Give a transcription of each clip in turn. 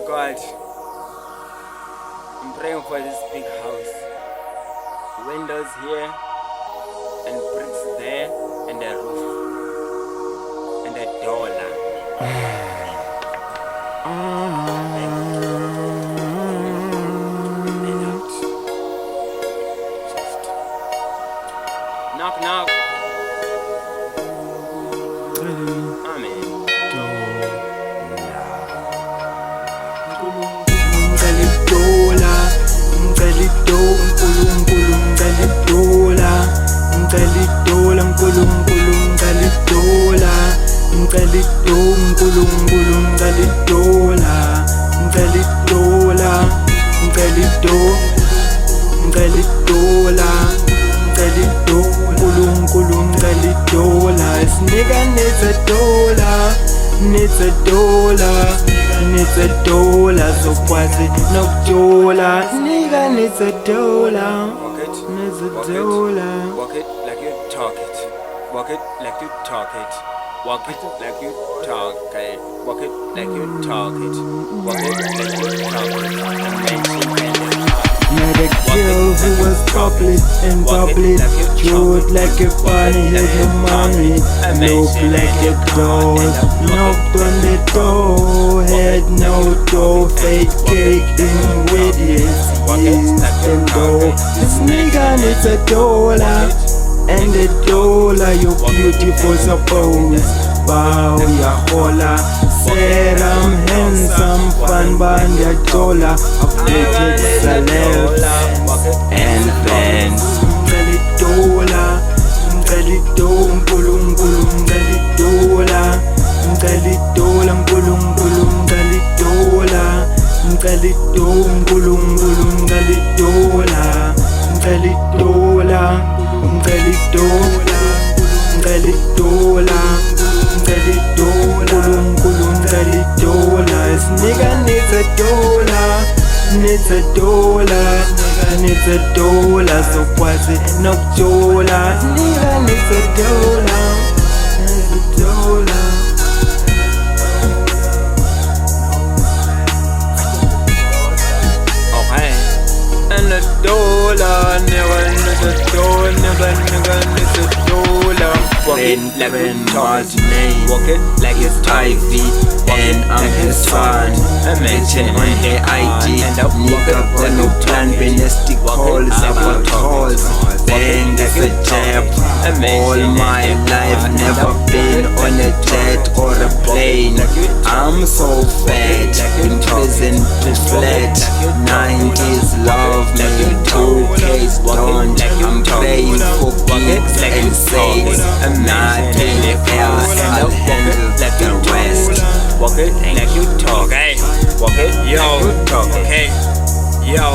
God, I'm praying for this big house. Windows here, and bricks there, and a roof, and a dollar. Knock, knock. Amen. Nigga needs a dollar, needs a dollar, needs a dollar. So what's it? No dollar. Nigga needs a dollar, needs a dollar. Walk it like you talk it. Walk it like you talk it. Walk it like you talk it. Walk it like you talk it. Walk it like you talk it. Met a girl who was public and bubbly, cute like a bunny, had no money, looked like a doll, knocked on the door, had no dough, fake cake in with yes, and dough. This nigga needs a dollar, and a dollar, you're beautiful, suppose. Wow, ya hola, said I'm handsome, fun band ya dollar, updated celebs and fans. Ngali dollar, ngali dollar, ngali dollar, ngali dollar, ngali dollar, ngali dollar, ngali dollar, ngali dollar, ngali dollar, ngali dollar. This nigga needs a dollar, needs a dollar, needs a dollar. So what's it? No dollar. Nigga needs a dollar, needs a dollar. Okay, and a dollar, nigga needs a dollar, nigga needs a dollar. Walk it like you talk it. Walk it like it's Ivy, and I'm his son. Mention on the ID. Nigga got no plan, nasty calls, about calls. Bang, that's a jab. All my life, never been on a jet or a plane. I'm so fat, in prison to flat. 90s love me, 2K's don't. I'm praying for gigs and saves. Nothing else, I'll handle the rest. Walk it like you talk, hey. Walk it like you talk, okay. Yo,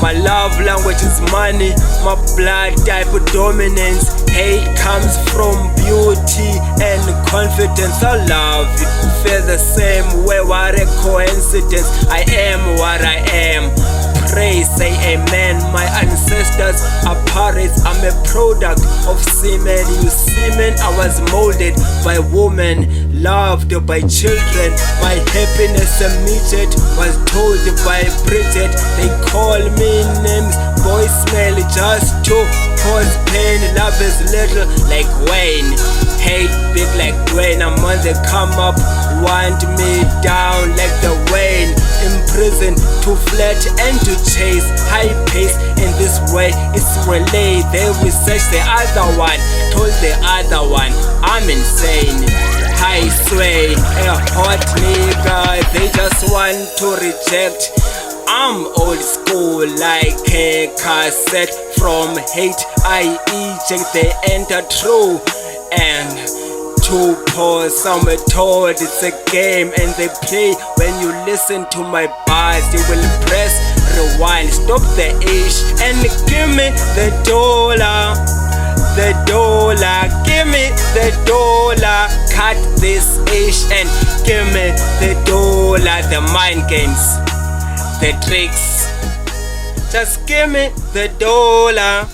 my love language is money. My blood type of dominance. Hate comes from beauty and confidence. I love it, feel the same way. What a coincidence. I am what I am. Pray, say amen. My ancestors are pirates. I'm a product of semen. You semen, I was molded by women, loved by children. My happiness emitted was told by Bridget. They call me names, voicemail just to cause pain. Love is little like Wayne, hate big like Dwayne. I'm on the come up, want me down like the Wayne. In prison, to flirt and to chase, high pace in this way, it's relay. They research the other one, told the other one, I'm insane. High sway, a hot nigga, they just want to reject. I'm old school like a cassette. From hate I eject, they enter true. And to pause, some are told it's a game and they play. When you listen to my bars, you will press rewind, stop the ish and give me the dollar. The dollar, give me the dollar. Cut this ish and give me the dollar. The mind games, the tricks, just give me the dollar.